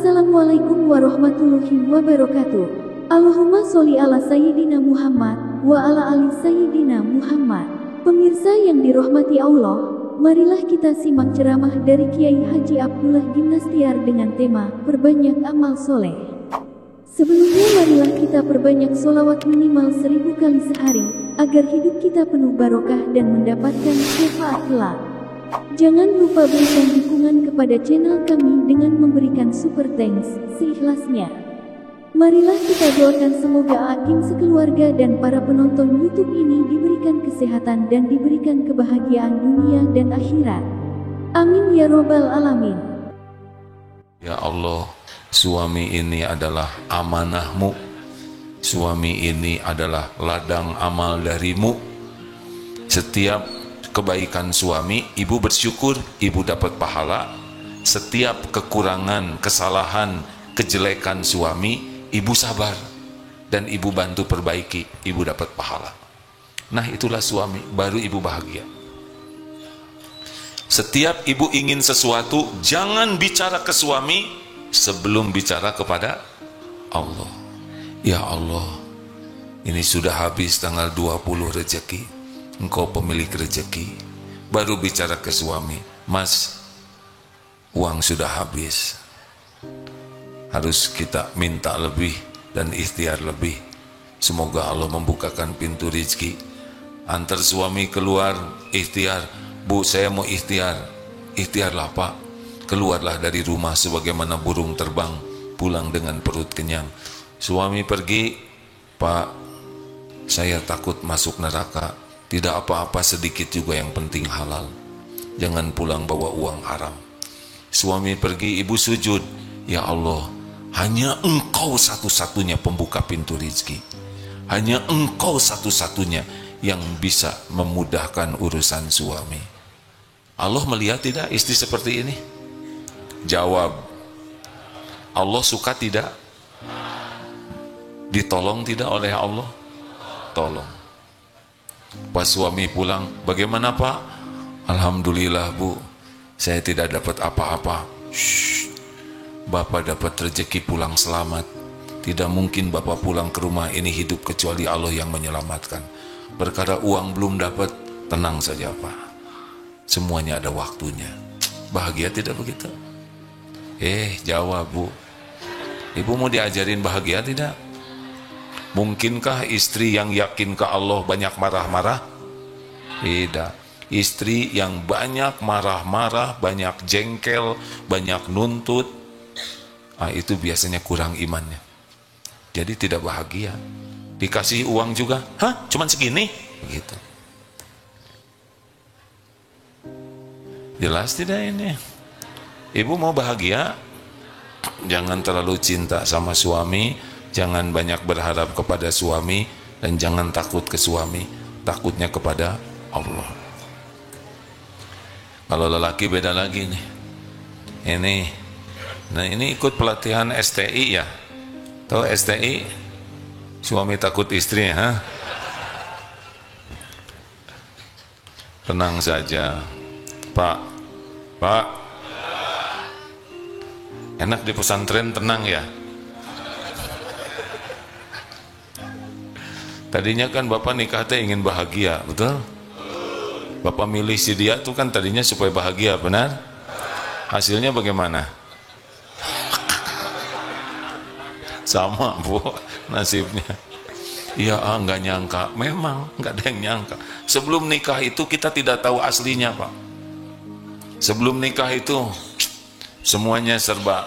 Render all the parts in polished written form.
Assalamualaikum warahmatullahi wabarakatuh. Allahumma sholli ala Sayyidina Muhammad wa ala ali Sayyidina Muhammad. Pemirsa yang dirahmati Allah, marilah kita simak ceramah dari Kiai Haji Abdullah Gimnastiar dengan tema Perbanyak Amal Soleh. Sebelumnya marilah kita perbanyak sholawat minimal 1000 kali sehari, agar hidup kita penuh barokah dan mendapatkan syafaat kelak. Jangan lupa berikan dukungan kepada channel kami dengan memberikan super thanks seikhlasnya. Marilah kita doakan semoga Akim sekeluarga dan para penonton YouTube ini diberikan kesehatan dan diberikan kebahagiaan dunia dan akhirat. Amin ya robbal alamin. Ya Allah, suami ini adalah amanahmu. Suami ini adalah ladang amal darimu. Setiap kebaikan suami, ibu bersyukur, ibu dapat pahala. Setiap kekurangan, kesalahan, kejelekan suami, ibu sabar dan ibu bantu perbaiki, ibu dapat pahala. Nah, itulah suami, baru ibu bahagia. Setiap ibu ingin sesuatu, jangan bicara ke suami sebelum bicara kepada Allah. Ya Allah, ini sudah habis tanggal 20 rezeki. Engkau pemilik rezeki. Baru bicara ke suami, Mas, uang sudah habis. Harus kita minta lebih dan ikhtiar lebih. Semoga Allah membukakan pintu rezeki. Antar suami keluar, ikhtiar. Bu, saya mau ikhtiar. Ikhtiarlah Pak. Keluarlah dari rumah sebagaimana burung terbang, pulang dengan perut kenyang. Suami pergi, Pak, saya takut masuk neraka. Tidak apa-apa, sedikit juga yang penting halal. Jangan pulang bawa uang haram. Suami pergi, ibu sujud. Ya Allah, hanya Engkau satu-satunya pembuka pintu rezeki. Hanya Engkau satu-satunya yang bisa memudahkan urusan suami. Allah melihat tidak istri seperti ini? Jawab. Allah suka tidak? Ditolong tidak oleh Allah? Tolong. Pas suami pulang, bagaimana Pak? Alhamdulillah Bu, saya tidak dapat apa-apa. Bapak dapat rezeki pulang selamat. Tidak mungkin Bapak pulang ke rumah ini hidup kecuali Allah yang menyelamatkan. Perkara uang belum dapat, tenang saja Pak. Semuanya ada waktunya. Bahagia tidak begitu? Jawab Bu. Ibu mau diajarin bahagia tidak? Mungkinkah istri yang yakin ke Allah banyak marah-marah? Tidak. Istri yang banyak marah-marah, banyak jengkel, banyak nuntut, itu biasanya kurang imannya. Jadi tidak bahagia. Dikasih uang juga, cuman segini? Begitu. Jelas tidak ini? Ibu mau bahagia? Jangan terlalu cinta sama suami. Jangan banyak berharap kepada suami dan jangan takut ke suami, takutnya kepada Allah. Kalau lelaki beda lagi nih. Ini ikut pelatihan STI ya. Tahu STI? Suami takut istri, Tenang saja. Pak. Enak di pesantren tenang ya. Tadinya kan Bapak nikah teh ingin bahagia, betul? Bapak milih si dia tuh kan tadinya supaya bahagia, benar? Hasilnya bagaimana? Sama Bu, nasibnya. Iya, nggak nyangka. Memang nggak ada yang nyangka. Sebelum nikah itu kita tidak tahu aslinya Pak. Sebelum nikah itu semuanya serba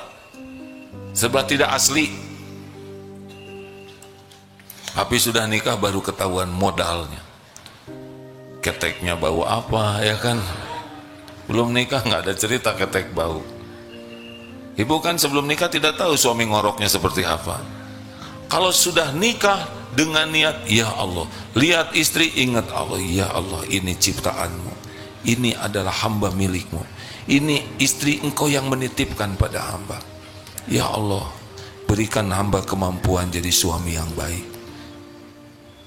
tidak asli. Tapi sudah nikah baru ketahuan modalnya. Keteknya bau apa, ya kan? Belum nikah nggak ada cerita ketek bau. Ibu kan sebelum nikah tidak tahu suami ngoroknya seperti apa. Kalau sudah nikah dengan niat, ya Allah, lihat istri ingat Allah, ya Allah, ini ciptaanmu. Ini adalah hamba milikmu. Ini istri Engkau yang menitipkan pada hamba. Ya Allah, berikan hamba kemampuan jadi suami yang baik.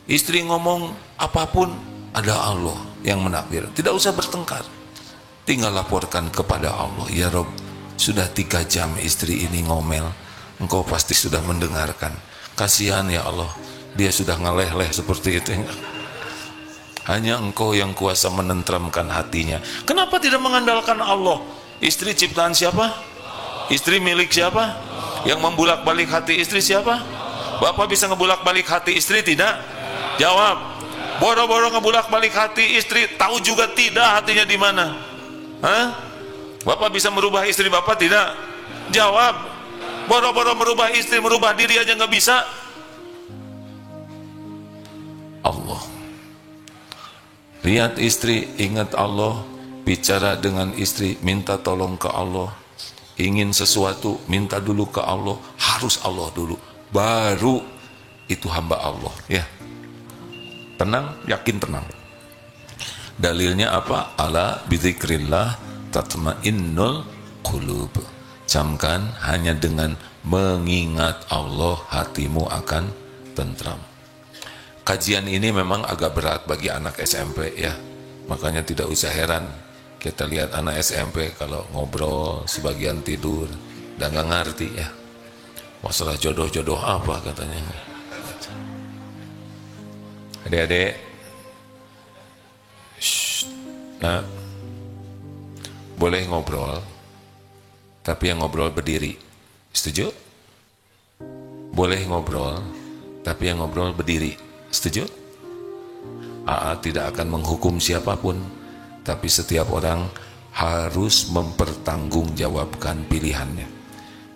Istri ngomong apapun, ada Allah yang menakdir. Tidak usah bertengkar. Tinggal laporkan kepada Allah. Ya Rob, sudah 3 jam istri ini ngomel, engkau pasti sudah mendengarkan. Kasihan ya Allah, dia sudah ngeleh-leh seperti itu. Hanya engkau yang kuasa menenteramkan hatinya. Kenapa tidak mengandalkan Allah? Istri ciptaan siapa? Istri milik siapa? Yang membulak-balik hati istri siapa? Bapak bisa ngebulak-balik hati istri tidak? Jawab. Boro-boro ngebulak-balik hati istri, tahu juga tidak hatinya di mana. Hah? Bapak bisa merubah istri bapak tidak? Jawab. Boro-boro merubah istri, merubah diri aja nggak bisa. Allah. Lihat istri, ingat Allah. Bicara dengan istri, minta tolong ke Allah. Ingin sesuatu, minta dulu ke Allah. Harus Allah dulu, baru itu hamba Allah, ya. Tenang, yakin tenang. Dalilnya apa? Ala bidzikrillah tatmainnul qulub. Camkan, hanya dengan mengingat Allah hatimu akan tentram. Kajian ini memang agak berat bagi anak SMP, ya. Makanya tidak usah heran kita lihat anak SMP kalau ngobrol sebagian tidur dan nggak ngerti, ya. Masalah jodoh-jodoh apa katanya. Adik-adik, nah, boleh ngobrol, tapi yang ngobrol berdiri. Setuju? Boleh ngobrol, tapi yang ngobrol berdiri. Setuju? AA tidak akan menghukum siapapun, tapi setiap orang harus mempertanggungjawabkan pilihannya.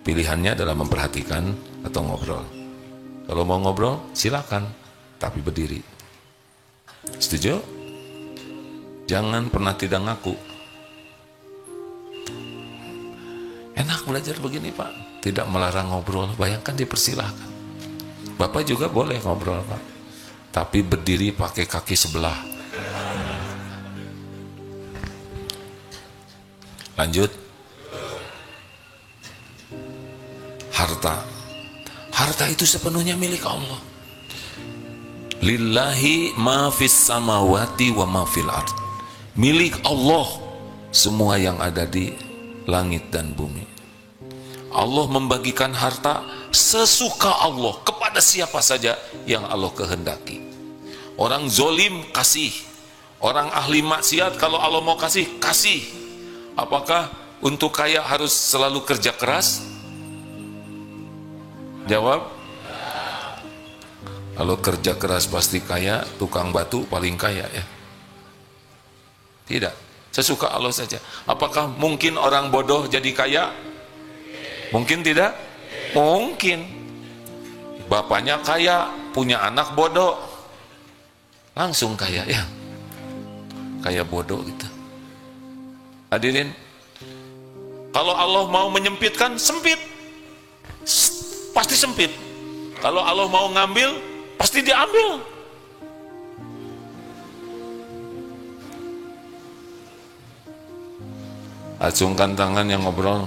Pilihannya adalah memperhatikan atau ngobrol. Kalau mau ngobrol, silakan, tapi berdiri. Setuju? Jangan pernah tidak ngaku. Enak belajar begini Pak, tidak melarang ngobrol. Bayangkan dipersilahkan. Bapak juga boleh ngobrol Pak, tapi berdiri pakai kaki sebelah. Lanjut. Harta. Harta itu sepenuhnya milik Allah. Lillahi ma fis samawati wa ma fil ard. Milik Allah semua yang ada di langit dan bumi. Allah membagikan harta sesuka Allah kepada siapa saja yang Allah kehendaki. Orang zolim kasih, orang ahli maksiat kalau Allah mau kasih, kasih. Apakah untuk kaya harus selalu kerja keras? Jawab. Kalau kerja keras pasti kaya, tukang batu paling kaya, ya. Tidak, sesuka Allah saja. Apakah mungkin orang bodoh jadi kaya? Mungkin tidak? Mungkin. Bapaknya kaya, punya anak bodoh, langsung kaya, ya. Kaya bodoh gitu. Hadirin, kalau Allah mau menyempitkan, sempit. Pasti sempit. Kalau Allah mau ngambil, pasti diambil. Acungkan tangan yang ngobrol.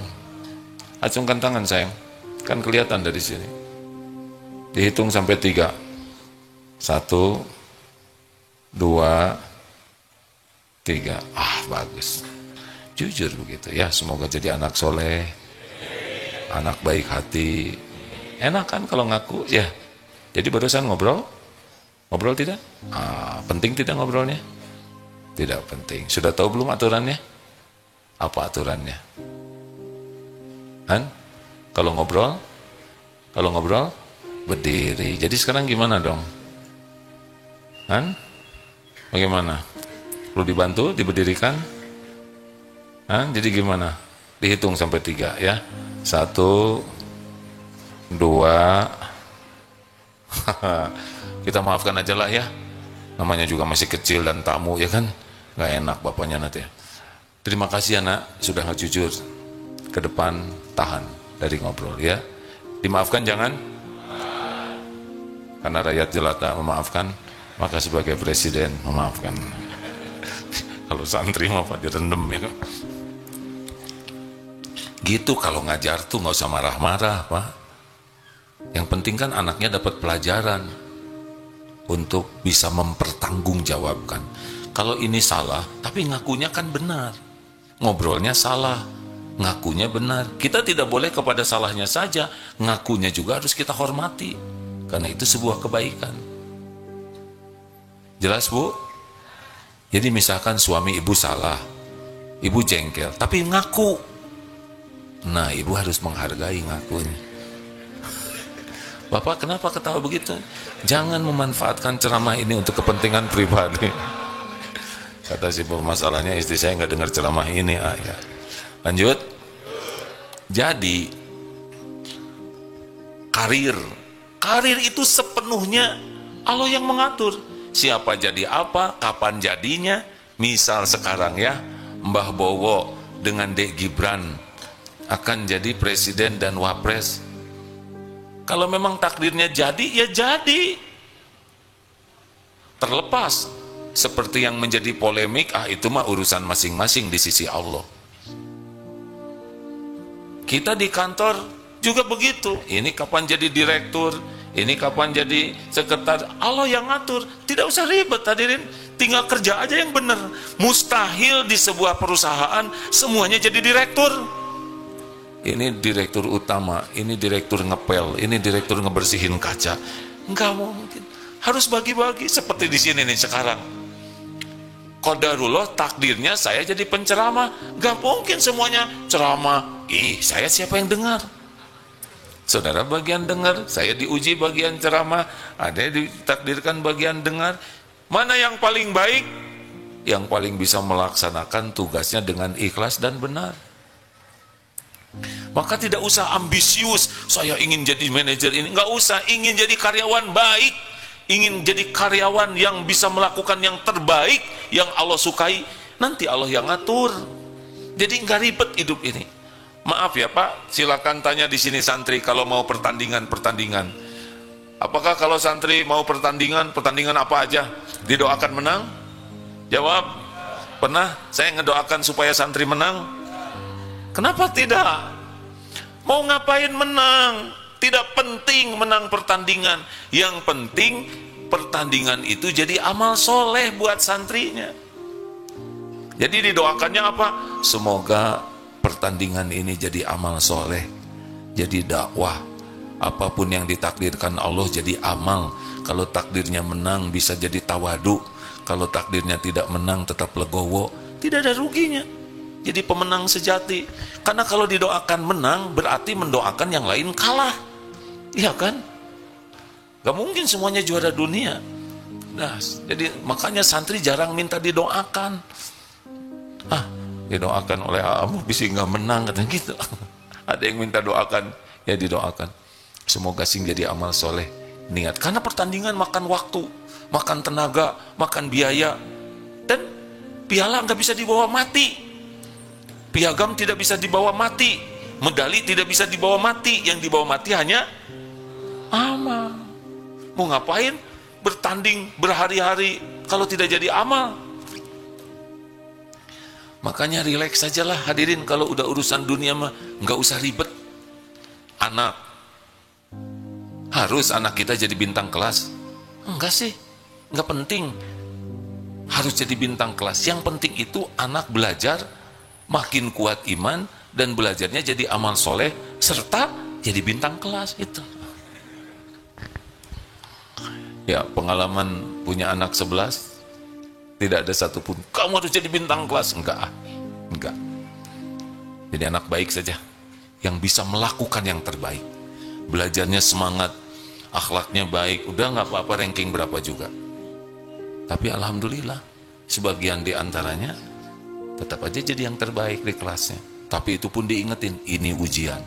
Acungkan tangan sayang. Kan kelihatan dari sini. Dihitung sampai 3. 1, 2, 3. Ah, bagus. Jujur begitu ya. Semoga jadi anak soleh, anak baik hati. Enak kan kalau ngaku, ya. Jadi barusan ngobrol? Ngobrol tidak? Penting tidak ngobrolnya? Tidak penting. Sudah tahu belum aturannya? Apa aturannya? Kan? Kalau ngobrol? Kalau ngobrol? Berdiri. Jadi sekarang gimana dong? Kan? Bagaimana? Perlu dibantu? Diberdirikan? Kan? Jadi gimana? Dihitung sampai 3 ya. 1, 2, kita maafkan aja lah ya, namanya juga masih kecil dan tamu ya kan, nggak enak bapaknya nanti ya. Terima kasih anak sudah jujur, ke depan tahan dari ngobrol ya, dimaafkan jangan, karena rakyat jelata memaafkan, maka sebagai presiden memaafkan. Kalau santri mah Pak direndam ya kan? Gitu. Kalau ngajar tuh nggak usah marah-marah Pak. Yang penting kan anaknya dapat pelajaran untuk bisa mempertanggungjawabkan. Kalau ini salah, tapi ngakunya kan benar. Ngobrolnya salah, ngakunya benar. Kita tidak boleh kepada salahnya saja, ngakunya juga harus kita hormati, karena itu sebuah kebaikan. Jelas Bu? Jadi misalkan suami ibu salah, ibu jengkel, tapi ngaku, nah ibu harus menghargai ngakunya. Bapak kenapa ketawa begitu? Jangan memanfaatkan ceramah ini untuk kepentingan pribadi. Kata si masalahnya istri saya nggak dengar ceramah ini. Ya. Lanjut. Jadi karir itu sepenuhnya Allah yang mengatur. Siapa jadi apa, kapan jadinya. Misal sekarang ya, Mbah Bowo dengan Dek Gibran akan jadi presiden dan wapres. Kalau memang takdirnya jadi, ya jadi. Terlepas seperti yang menjadi polemik, itu mah urusan masing-masing di sisi Allah. Kita di kantor juga begitu. Ini kapan jadi direktur, ini kapan jadi sekretaris, Allah yang ngatur. Tidak usah ribet hadirin, tinggal kerja aja yang benar. Mustahil di sebuah perusahaan semuanya jadi direktur. Ini direktur utama, ini direktur ngepel, ini direktur ngebersihin kaca. Enggak mungkin. Harus bagi-bagi seperti di sini nih sekarang. Qadarullah takdirnya saya jadi penceramah. Enggak mungkin semuanya ceramah. Saya siapa yang dengar? Saudara bagian dengar, saya diuji bagian ceramah, ada yang ditakdirkan bagian dengar. Mana yang paling baik? Yang paling bisa melaksanakan tugasnya dengan ikhlas dan benar. Maka tidak usah ambisius, saya ingin jadi manajer ini, nggak usah. Ingin jadi karyawan baik, ingin jadi karyawan yang bisa melakukan yang terbaik, yang Allah sukai, nanti Allah yang ngatur. Jadi nggak ribet hidup ini. Maaf ya Pak, silakan tanya di sini santri kalau mau pertandingan. Apakah kalau santri mau pertandingan apa aja didoakan menang? Jawab. Pernah saya ngedoakan supaya santri menang? Kenapa tidak? Mau ngapain menang? Tidak penting menang pertandingan. Yang penting pertandingan itu jadi amal soleh buat santrinya. Jadi didoakannya apa? Semoga pertandingan ini jadi amal soleh, jadi dakwah. Apapun yang ditakdirkan Allah jadi amal. Kalau takdirnya menang bisa jadi tawadu, kalau takdirnya tidak menang tetap legowo. Tidak ada ruginya. Jadi pemenang sejati. Karena kalau didoakan menang berarti mendoakan yang lain kalah. Iya kan? Gak mungkin semuanya juara dunia. Nah, jadi makanya santri jarang minta didoakan. Didoakan oleh Amu bisa nggak menang katanya gitu. Ada yang minta doakan, ya didoakan. Semoga sing jadi amal soleh. Niat. Karena pertandingan makan waktu, makan tenaga, makan biaya, dan piala nggak bisa dibawa mati. Piagam tidak bisa dibawa mati, medali tidak bisa dibawa mati. Yang dibawa mati hanya amal. Mau ngapain bertanding berhari-hari kalau tidak jadi amal? Makanya rileks sajalah hadirin, kalau udah urusan dunia mah nggak usah ribet. Anak, harus anak kita jadi bintang kelas? Enggak sih, nggak penting harus jadi bintang kelas. Yang penting itu anak belajar, makin kuat iman, dan belajarnya jadi amal soleh, serta jadi bintang kelas itu. Ya, pengalaman punya anak 11, tidak ada satupun kamu harus jadi bintang kelas. Enggak. Jadi anak baik saja, yang bisa melakukan yang terbaik. Belajarnya semangat, akhlaknya baik, udah nggak apa-apa ranking berapa juga. Tapi alhamdulillah, sebagian di antaranya tetap aja jadi yang terbaik di kelasnya. Tapi itu pun diingetin, ini ujian.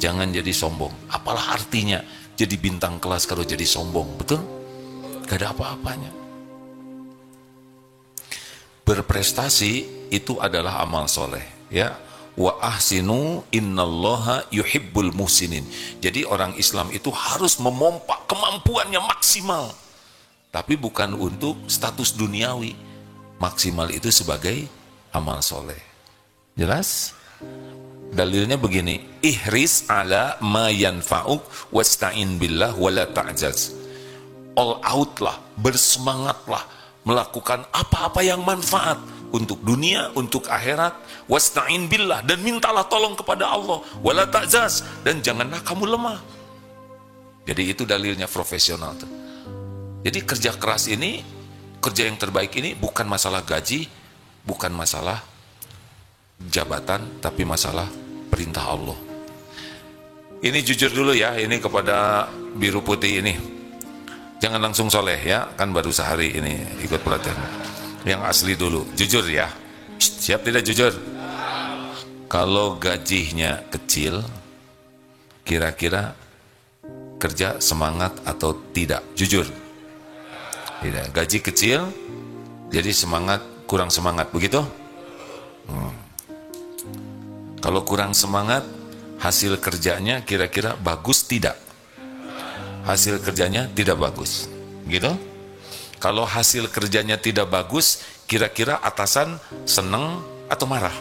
Jangan jadi sombong. Apalah artinya jadi bintang kelas kalau jadi sombong, betul? Gak ada apa-apanya. Berprestasi itu adalah amal soleh, ya. Wa ahsinu innallaha yuhibbul muhsinin. Jadi orang Islam itu harus memompa kemampuannya maksimal, tapi bukan untuk status duniawi. Maksimal itu sebagai amal soleh. Jelas? Dalilnya begini, ihris ala ma yanfa'uk wasta'in billah wala ta'jaz. All out lah, bersemangatlah melakukan apa-apa yang manfaat, untuk dunia, untuk akhirat. Wasta'in billah, dan mintalah tolong kepada Allah. Wala ta'zaz, dan janganlah kamu lemah. Jadi itu dalilnya profesional tuh. Jadi kerja keras ini, kerja yang terbaik ini bukan masalah gaji, bukan masalah jabatan, tapi masalah perintah Allah. Ini jujur dulu ya, ini kepada biru putih ini. Jangan langsung soleh ya, kan baru sehari ini ikut pelatihan. Yang asli dulu, jujur ya. Siap tidak jujur? Kalau gajinya kecil, kira-kira kerja semangat atau tidak? Jujur. Tidak. Gaji kecil, jadi semangat, kurang semangat, begitu? Kalau kurang semangat, hasil kerjanya kira-kira bagus tidak? Hasil kerjanya tidak bagus, gitu? Kalau hasil kerjanya tidak bagus, kira-kira atasan seneng atau marah?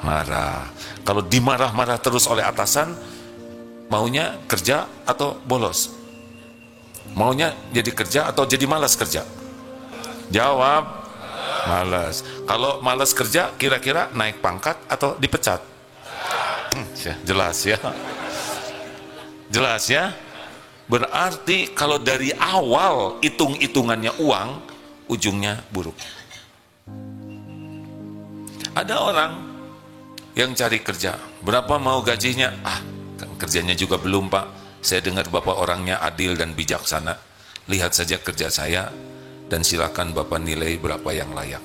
Marah. Kalau dimarah-marah terus oleh atasan, maunya kerja atau bolos? Maunya jadi kerja atau jadi malas kerja? Jawab, malas. Kalau malas kerja, kira-kira naik pangkat atau dipecat? Jelas ya. Jelas ya. Berarti kalau dari awal hitung-hitungannya uang, ujungnya buruk. Ada orang yang cari kerja, berapa mau gajinya? Kan kerjanya juga belum, Pak. Saya dengar Bapak orangnya adil dan bijaksana. Lihat saja kerja saya, dan silakan Bapak nilai berapa yang layak.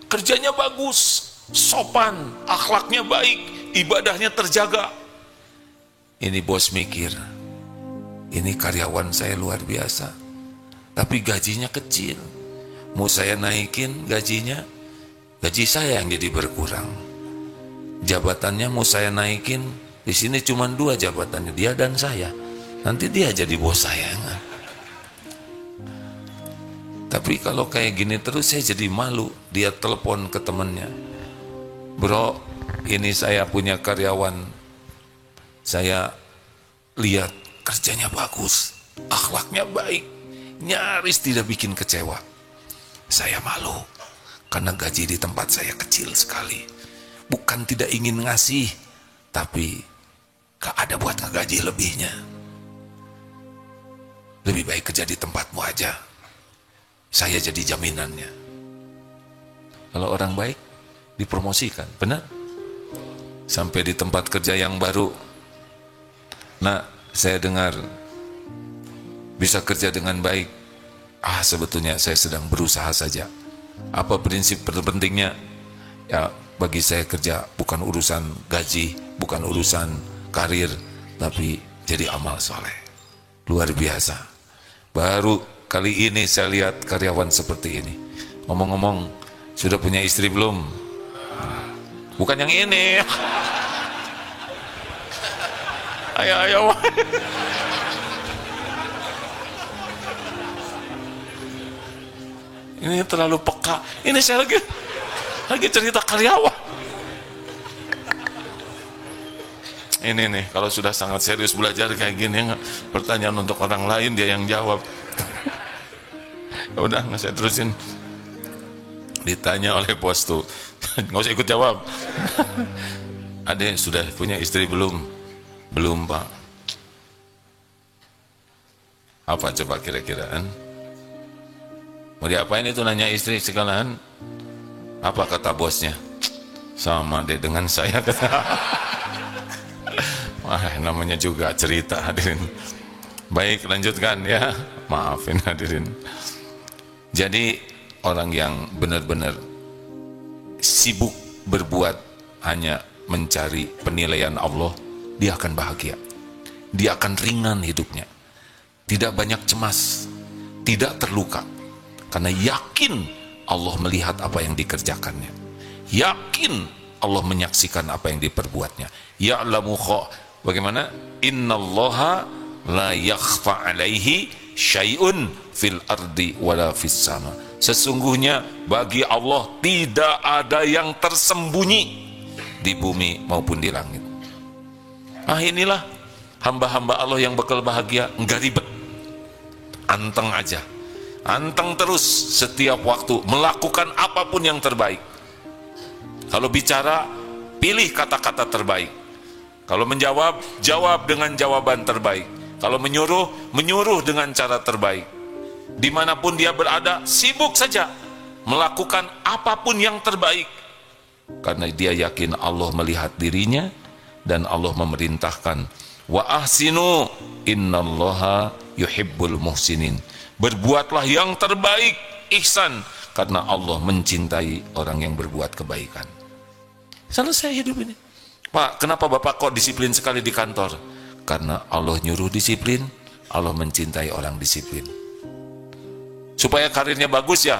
Kerjanya bagus, sopan, akhlaknya baik, ibadahnya terjaga. Ini bos mikir, ini karyawan saya luar biasa, tapi gajinya kecil. Mau saya naikin gajinya, gaji saya yang jadi berkurang. Jabatannya mau saya naikin, di sini cuma 2 jabatannya, dia dan saya. Nanti dia jadi bos saya. Tapi kalau kayak gini terus saya jadi malu. Dia telepon ke temennya, bro, ini saya punya karyawan, saya lihat kerjanya bagus, akhlaknya baik, nyaris tidak bikin kecewa. Saya malu karena gaji di tempat saya kecil sekali. Bukan tidak ingin ngasih, tapi gak ada buat ngegaji lebihnya. Lebih baik kerja di tempatmu aja, saya jadi jaminannya. Kalau orang baik dipromosikan, benar? Sampai di tempat kerja yang baru, nah saya dengar bisa kerja dengan baik. Sebetulnya saya sedang berusaha saja. Apa prinsip terpentingnya? Ya, bagi saya kerja bukan urusan gaji, bukan urusan karir, tapi jadi amal soleh. Luar biasa. Baru kali ini saya lihat karyawan seperti ini. Ngomong-ngomong, sudah punya istri belum? Bukan yang ini. Ayo. Ini terlalu peka. Ini saya lagi cerita karyawan. Ini nih, kalau sudah sangat serius belajar kayak gini, pertanyaan untuk orang lain dia yang jawab. Udah, nggak saya terusin. Ditanya oleh bos tuh, nggak usah ikut jawab. Adek sudah punya istri belum? Belum, Pak. Apa coba kira-kiraan? Mau diapain itu nanya istri sekalian? Apa kata bosnya? Sama deh dengan saya, kata. Wah, namanya juga cerita, hadirin. Baik, lanjutkan ya. Maafin hadirin. Jadi orang yang benar-benar sibuk berbuat hanya mencari penilaian Allah, dia akan bahagia. Dia akan ringan hidupnya. Tidak banyak cemas, tidak terluka. Karena yakin Allah melihat apa yang dikerjakannya. Yakin Allah menyaksikan apa yang diperbuatnya. Ya'lamu bagaimana? Innallaha la yakhfa alaihi syai'un fil ardi wala fis sama. Sesungguhnya bagi Allah tidak ada yang tersembunyi di bumi maupun di langit. Inilah hamba-hamba Allah yang bakal bahagia, enggak ribet, anteng aja. Anteng terus setiap waktu, melakukan apapun yang terbaik. Kalau bicara, pilih kata-kata terbaik. Kalau menjawab, jawab dengan jawaban terbaik. Kalau menyuruh, menyuruh dengan cara terbaik. Dimanapun dia berada, sibuk saja melakukan apapun yang terbaik. Karena dia yakin Allah melihat dirinya dan Allah memerintahkan, wa ahsinu innallaha yuhibbul muhsinin. Berbuatlah yang terbaik, ihsan, karena Allah mencintai orang yang berbuat kebaikan. Selesai hidup ini. Pak, kenapa Bapak kok disiplin sekali di kantor? Karena Allah nyuruh disiplin, Allah mencintai orang disiplin. Supaya karirnya bagus ya?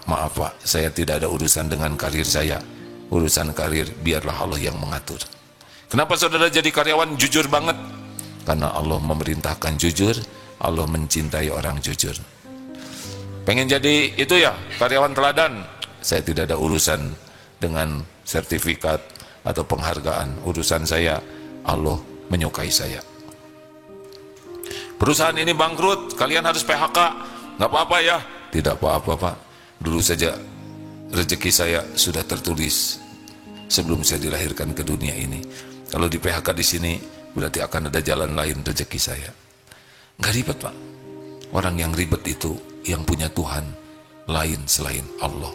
Maaf Pak, saya tidak ada urusan dengan karir saya. Urusan karir biarlah Allah yang mengatur. Kenapa saudara jadi karyawan jujur banget? Karena Allah memerintahkan jujur, Allah mencintai orang jujur. Pengen jadi itu ya, karyawan teladan? Saya tidak ada urusan dengan sertifikat atau penghargaan. Urusan saya, Allah menyukai saya. Perusahaan ini bangkrut, kalian harus PHK. Nggak apa-apa ya? Tidak apa-apa Pak. Dulu saja rezeki saya sudah tertulis sebelum saya dilahirkan ke dunia ini. Kalau di PHK di sini berarti akan ada jalan lain rezeki saya. Nggak ribet Pak. Orang yang ribet itu yang punya Tuhan lain selain Allah.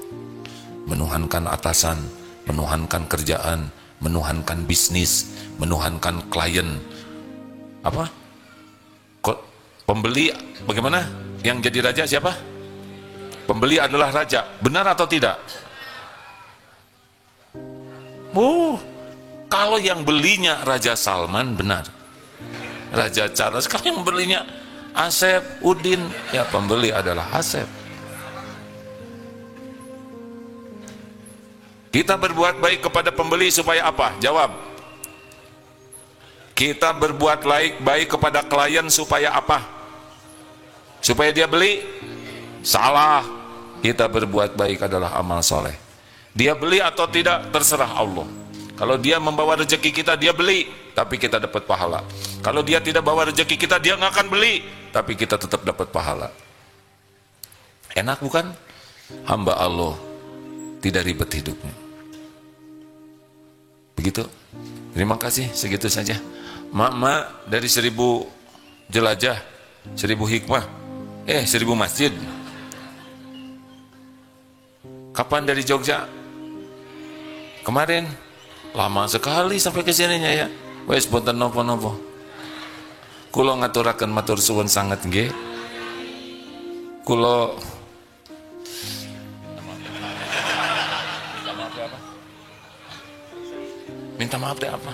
Menuhankan atasan, menuhankan kerjaan, menuhankan bisnis, menuhankan klien. Apa? Kok pembeli bagaimana? Yang jadi raja siapa? Pembeli adalah raja. Benar atau tidak? Kalau yang belinya Raja Salman benar. Raja Charles. Kalau yang belinya Asep, Udin, ya pembeli adalah Asep. Kita berbuat baik kepada pembeli supaya apa? Jawab. Kita berbuat baik kepada klien supaya apa? Supaya dia beli? Salah. Kita berbuat baik adalah amal soleh. Dia beli atau tidak terserah Allah. Kalau dia membawa rezeki kita, dia beli, tapi kita dapat pahala. Kalau dia tidak bawa rezeki kita, dia nggak akan beli, tapi kita tetap dapat pahala. Enak bukan? Hamba Allah tidak ribet hidupnya. Begitu. Terima kasih, segitu saja. Mak dari 1000 jelajah, 1000 hikmah, 1000 masjid. Kapan dari Jogja? Kemarin. Lama sekali sampai ke sininya ya. Wes boten nopo-nopo. Kula ngaturaken matur suwun sanget nggih. Kula minta maaf deh apa?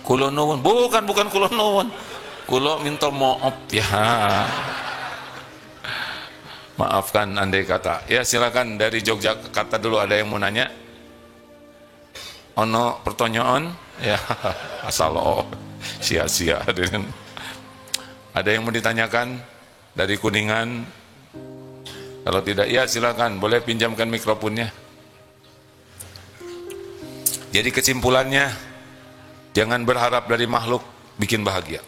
Kula nuwun, bukan kula nuwun. Kula minta maaf ya. Maafkan andai kata. Ya silakan dari Yogyakarta dulu, ada yang mau nanya? Ono pertanyaan? Ya asal sia-sia. Ada yang mau ditanyakan dari Kuningan? Kalau tidak ya silakan, boleh pinjamkan mikrofonnya. Jadi kesimpulannya, jangan berharap dari makhluk bikin bahagia.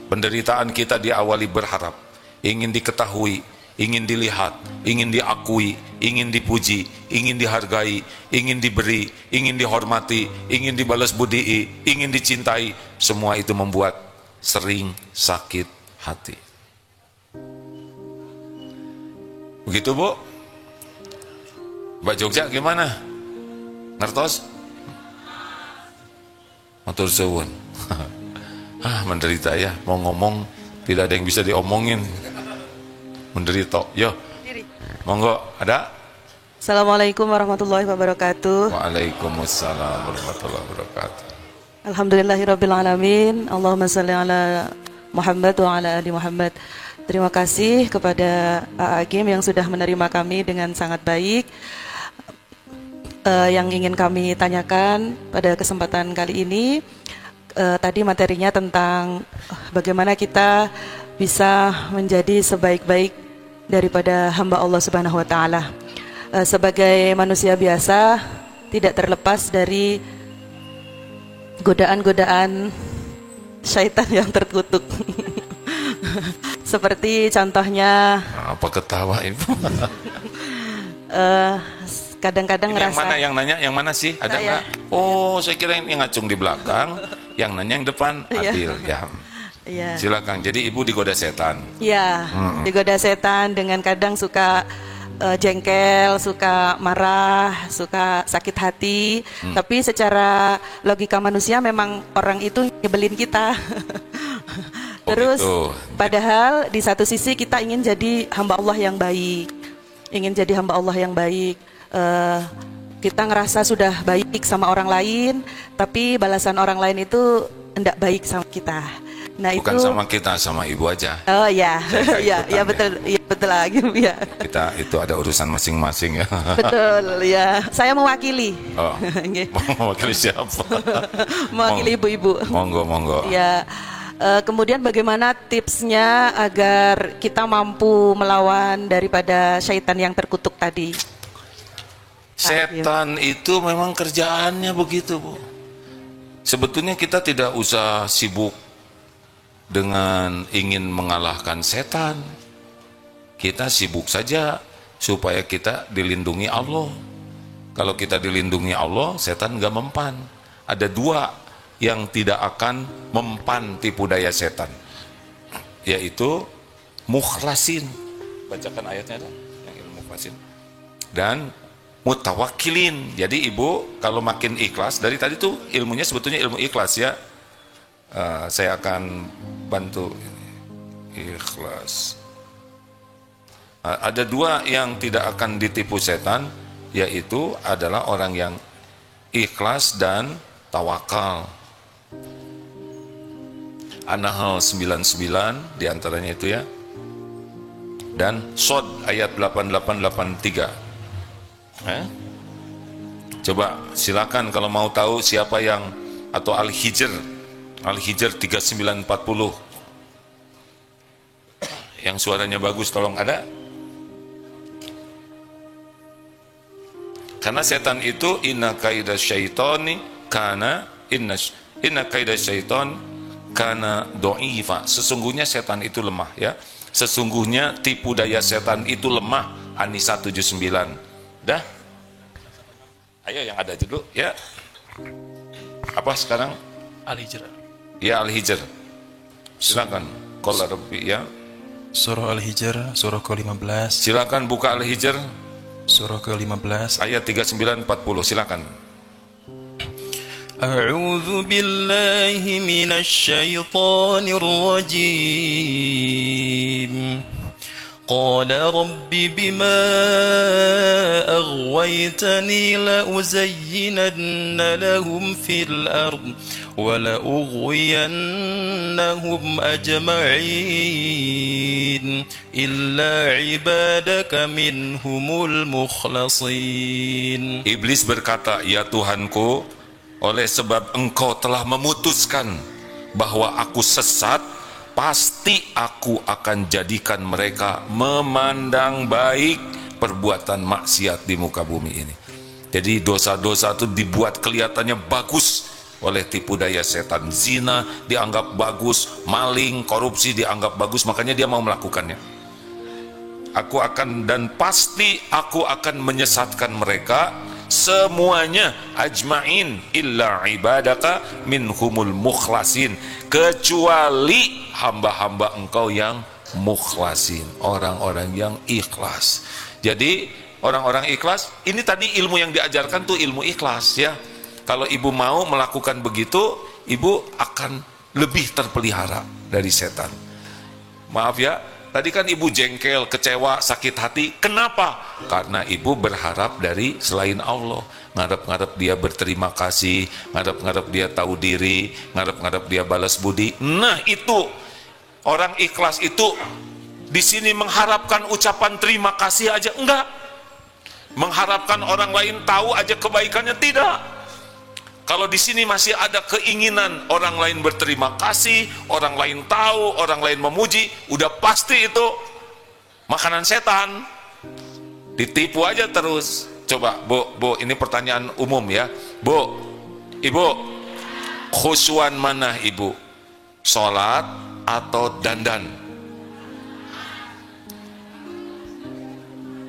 Penderitaan kita diawali berharap, ingin diketahui, ingin dilihat, ingin diakui, ingin dipuji, ingin dihargai, ingin diberi, ingin dihormati, ingin dibalas budi, ingin dicintai. Semua itu membuat sering sakit hati. Begitu Bu? Mbak Jogja gimana? Ngertos? Matur suwun. Menderita ya, mau ngomong tidak ada yang bisa diomongin. Menderita. Yo. Monggo, ada? Assalamualaikum warahmatullahi wabarakatuh. Waalaikumsalam warahmatullahi wabarakatuh. Alhamdulillahirabbil alamin. Allahumma shalli ala Muhammad wa ala ali Muhammad. Terima kasih kepada Agim yang sudah menerima kami dengan sangat baik. Yang ingin kami tanyakan pada kesempatan kali ini, tadi materinya tentang bagaimana kita bisa menjadi sebaik-baik daripada hamba Allah Subhanahu wa taala. Sebagai manusia biasa tidak terlepas dari godaan-godaan syaitan yang terkutuk. Seperti contohnya Apa ketawa Ibu? kadang-kadang Ini yang ngerasa mana yang nanya? Yang mana sih? Ada Saya. nggak? Oh, saya kira yang ngacung di belakang, yang nanya yang depan. Iya. Adil, ya. Iya. Silakan. Jadi Ibu digoda setan. Ya, digoda setan dengan kadang suka jengkel, suka marah, suka sakit hati. Tapi secara logika manusia memang orang itu nyebelin kita. Oh, Terus gitu. padahal di satu sisi kita ingin jadi hamba Allah yang baik. Ingin jadi hamba Allah yang baik. Kita ngerasa sudah baik sama orang lain, tapi balasan orang lain itu tidak baik sama kita. Nah, Bukan itu sama kita, sama Ibu aja. Oh ya, Saya ya, ikutan, ya betul, ya betul lagi ya. Kita itu ada urusan masing-masing ya. Betul ya. Saya mewakili. Oh, Nggih. mau wakili siapa? Mewakili ibu-ibu. Monggo, monggo. Ya. Kemudian bagaimana tipsnya agar kita mampu melawan daripada syaitan yang terkutuk tadi? Setan itu memang kerjaannya begitu, Bu. Sebetulnya kita tidak usah sibuk dengan ingin mengalahkan setan. Kita sibuk saja supaya kita dilindungi Allah. Kalau kita dilindungi Allah, setan nggak mempan. Ada dua yang tidak akan mempan tipu daya setan, yaitu mukhlasin. Bacakan ayatnya dong, yang ilmu mukhlasin. Dan mutawakkilin. Jadi Ibu kalau makin ikhlas, dari tadi tuh ilmunya sebetulnya ilmu ikhlas ya. Saya akan bantu ikhlas. Ada dua yang tidak akan ditipu setan, yaitu adalah orang yang ikhlas dan tawakal. An-Nahl 99 diantaranya itu ya. Dan Shod ayat 8883. Coba silakan kalau mau tahu siapa yang, atau Al-Hijr 3940 yang suaranya bagus, tolong ada. Karena setan itu inna kaidah syaitani kana inna kaidah syaitan kana do'ifa. Sesungguhnya setan itu lemah ya. Sesungguhnya tipu daya setan itu lemah. An-Nisa 79. Dah? Ayo yang ada dulu ya. Apa sekarang? Al-Hijr. Ya Al-Hijr. Silakan. Qala Rabbi ya. Surah Al-Hijr, surah ke-15. Silakan buka Al-Hijr. Surah ke-15. Ayat 3940. Silakan. A'udzu billahi minasy syaithanir rajim. Qala rabbi bima aghwaytani la uzayyinanna lahum fil ard wa la ughwiyannahum ajma'in illa ibadaka minhumul mukhlasin. Iblis berkata, ya Tuhanku, oleh sebab engkau telah memutuskan bahwa aku sesat, pasti aku akan jadikan mereka memandang baik perbuatan maksiat di muka bumi ini. Jadi dosa-dosa itu dibuat kelihatannya bagus oleh tipu daya setan. Zina dianggap bagus, maling, korupsi dianggap bagus, makanya dia mau melakukannya. Aku akan, dan pasti aku akan menyesatkan mereka semuanya, ajma'in illa ibadaka minhumul mukhlasin, kecuali hamba-hamba engkau yang mukhlasin, orang-orang yang ikhlas. Jadi orang-orang ikhlas, ini tadi ilmu yang diajarkan tuh ilmu ikhlas ya. Kalau ibu mau melakukan begitu, ibu akan lebih terpelihara dari setan. Maaf ya, tadi kan ibu jengkel, kecewa, sakit hati. Kenapa? Karena ibu berharap dari selain Allah. Ngarep-ngarep dia berterima kasih, ngarep-ngarep dia tahu diri, ngarep-ngarep dia balas budi. Nah itu, orang ikhlas itu di sini mengharapkan ucapan terima kasih aja enggak. Mengharapkan orang lain tahu aja kebaikannya tidak. Kalau di sini masih ada keinginan orang lain berterima kasih, orang lain tahu, orang lain memuji, udah pasti itu makanan setan. Ditipu aja terus. Coba, Bu, ini pertanyaan umum ya. Bu, Ibu, khusyuan mana Ibu? Sholat atau dandan?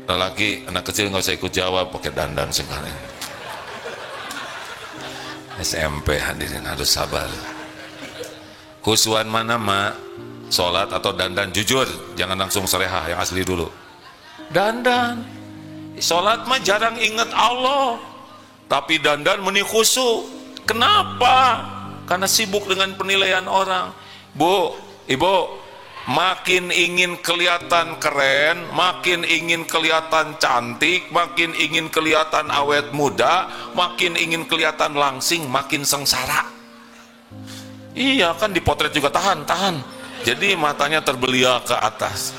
lelaki, anak kecil nggak usah ikut jawab, pakai dandan sekarang. SMP hadirin harus sabar. Khusuan mana mak? Sholat atau dandan? Jujur, jangan langsung serehah, yang asli dulu. Dandan. Sholat mah jarang ingat Allah, tapi dandan meni khusyuk. Kenapa? Karena sibuk dengan penilaian orang. Bu, ibu, makin ingin kelihatan keren, makin ingin kelihatan cantik, makin ingin kelihatan awet muda, makin ingin kelihatan langsing, makin sengsara. Iya kan, dipotret juga tahan. Jadi matanya terbeliak ke atas.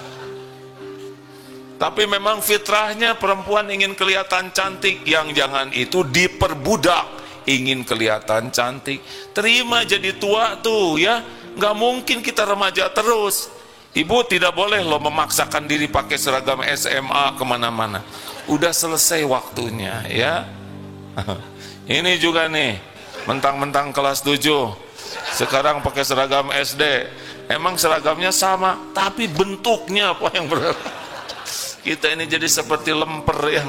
Tapi memang fitrahnya perempuan ingin kelihatan cantik, yang jangan itu diperbudak, ingin kelihatan cantik. Terima jadi tua tuh ya, nggak mungkin kita remaja terus. Ibu tidak boleh loh memaksakan diri pakai seragam SMA kemana-mana. Udah selesai waktunya ya. Ini juga nih, mentang-mentang kelas 7 sekarang pakai seragam SD. Emang seragamnya sama, tapi bentuknya apa yang berbeda. Kita ini jadi seperti lemper ya.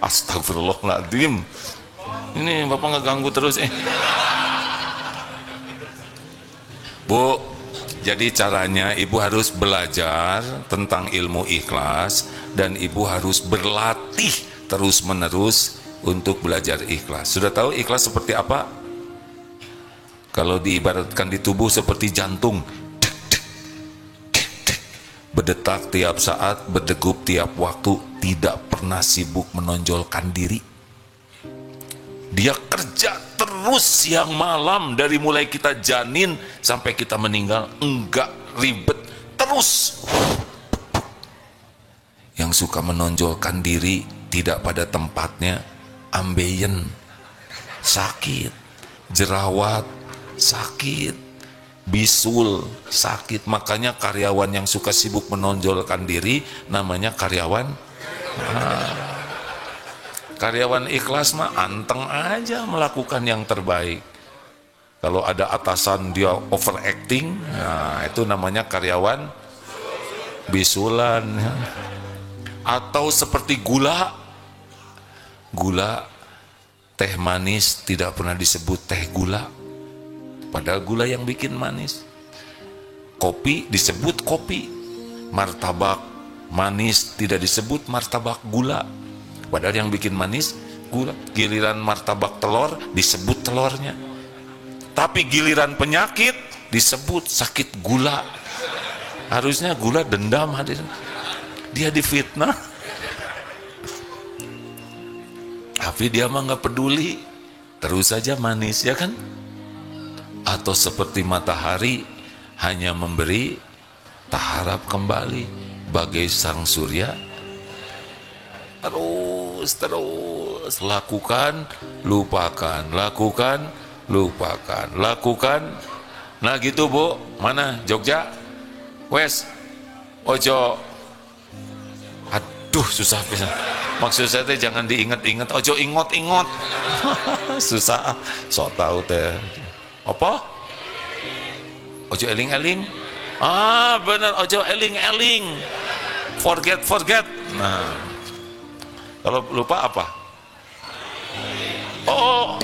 Astagfirullahaladzim. Ini bapak ngeganggu terus Bu, jadi caranya ibu harus belajar tentang ilmu ikhlas, dan ibu harus berlatih terus-menerus untuk belajar ikhlas. Sudah tahu ikhlas seperti apa? Kalau diibaratkan di tubuh seperti jantung, berdetak tiap saat, berdegup tiap waktu, tidak pernah sibuk menonjolkan diri. Dia kerja terus siang malam, dari mulai kita janin sampai kita meninggal, enggak ribet terus. Yang suka menonjolkan diri tidak pada tempatnya, ambeien, sakit, jerawat, sakit, bisul, sakit. Makanya karyawan yang suka sibuk menonjolkan diri namanya karyawan. Karyawan ikhlas mah anteng aja melakukan yang terbaik. Kalau ada atasan dia overacting, nah itu namanya karyawan bisulan. Atau seperti gula, teh manis tidak pernah disebut teh gula, padahal gula yang bikin manis. Kopi disebut kopi, martabak manis tidak disebut martabak gula, padahal yang bikin manis gula. Giliran martabak telur disebut telurnya, tapi giliran penyakit disebut sakit gula. Harusnya gula dendam hadirin, dia difitnah, tapi dia mah nggak peduli, terus saja manis ya kan. Atau seperti matahari, hanya memberi tak harap kembali, bagai sang surya. Terus lakukan, lupakan, lakukan, lupakan, lakukan. Nah gitu Bu, mana Jogja? Wes, ojo, aduh susah pisan. Maksud saya teh jangan diingat-ingat, ojo ingot-ingot. Susah, sok tahu teh. Apa? Ojo eling-eling. Ah benar, ojo eling-eling. Forget. Nah, kalau lupa apa? Oh,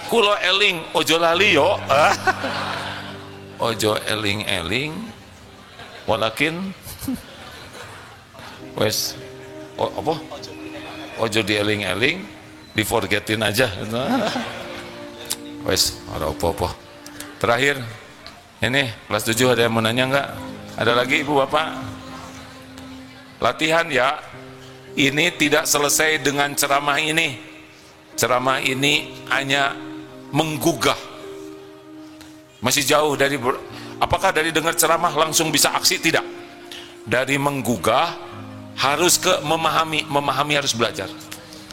kulo eling, ojo lali yo. Ojo eling-eling, walakin wes apa? Ojo dieling-eling, diforgetin aja. Wes, ada apa-apa. Terakhir, ini kelas 7 ada yang mau nanya nggak? Ada lagi ibu bapak? Latihan ya. Ini tidak selesai dengan ceramah ini. Ceramah ini hanya menggugah. Masih jauh dari apakah dari dengar ceramah langsung bisa aksi? Tidak. Dari menggugah harus ke memahami harus belajar.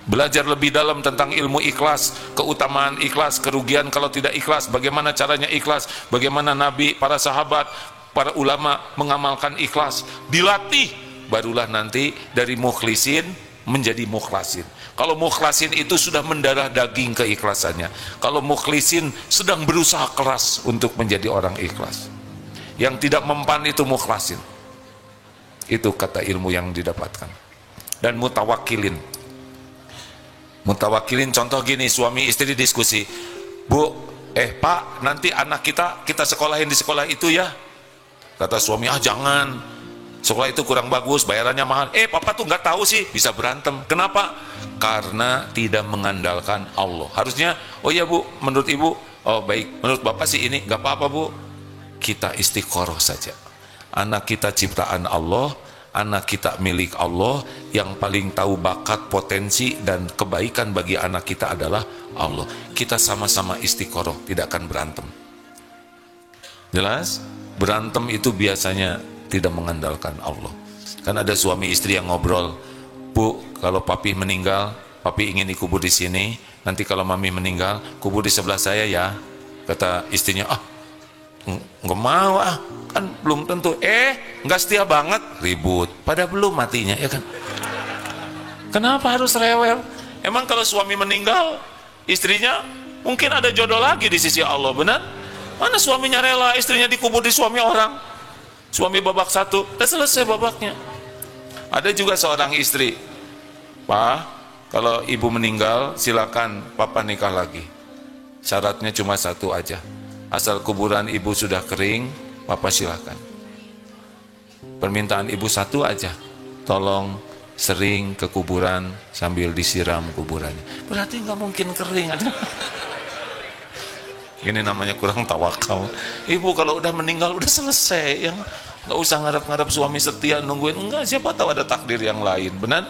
Belajar lebih dalam tentang ilmu ikhlas, keutamaan ikhlas, kerugian kalau tidak ikhlas, bagaimana caranya ikhlas, bagaimana Nabi, para sahabat, para ulama mengamalkan ikhlas. Dilatih, barulah nanti dari mukhlisin menjadi mukhlasin. Kalau mukhlasin itu sudah mendarah daging keikhlasannya. Kalau mukhlisin sedang berusaha keras untuk menjadi orang ikhlas. Yang tidak mempan itu mukhlasin. Itu kata ilmu yang didapatkan. Dan mutawakilin. Mutawakilin contoh gini, suami istri diskusi. Bu, Pak, nanti anak kita sekolahin di sekolah itu ya. Kata suami, jangan. Sekolah itu kurang bagus, bayarannya mahal. Papa tuh nggak tahu sih, bisa berantem. Kenapa? Karena tidak mengandalkan Allah. Harusnya, oh ya Bu, menurut Ibu, oh baik, menurut Bapak sih ini, nggak apa-apa Bu. Kita istiqoroh saja. Anak kita ciptaan Allah, anak kita milik Allah, yang paling tahu bakat, potensi, dan kebaikan bagi anak kita adalah Allah. Kita sama-sama istiqoroh, tidak akan berantem. Jelas? Berantem itu biasanya tidak mengandalkan Allah. Kan ada suami istri yang ngobrol, Bu, kalau papi meninggal, papi ingin dikubur di sini, nanti kalau mami meninggal, kubur di sebelah saya ya. Kata istrinya, nggak mau kan belum tentu. Nggak setia banget, ribut. Pada belum matinya, ya kan? Kenapa harus rewel? Emang kalau suami meninggal, istrinya mungkin ada jodoh lagi di sisi Allah, benar? Mana suaminya rela istrinya dikubur di suami orang? Suami babak satu, udah selesai babaknya. Ada juga seorang istri, Pak, kalau ibu meninggal, silakan papa nikah lagi. Syaratnya cuma satu aja, asal kuburan ibu sudah kering, papa silakan. Permintaan ibu satu aja, tolong sering ke kuburan sambil disiram kuburannya. Berarti nggak mungkin kering. Ini namanya kurang tawakal. Ibu kalau udah meninggal udah selesai, yang nggak usah ngarep-ngarep suami setia nungguin. Enggak, siapa tahu ada takdir yang lain, benar?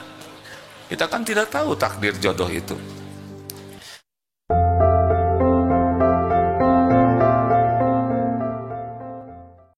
Kita kan tidak tahu takdir jodoh itu.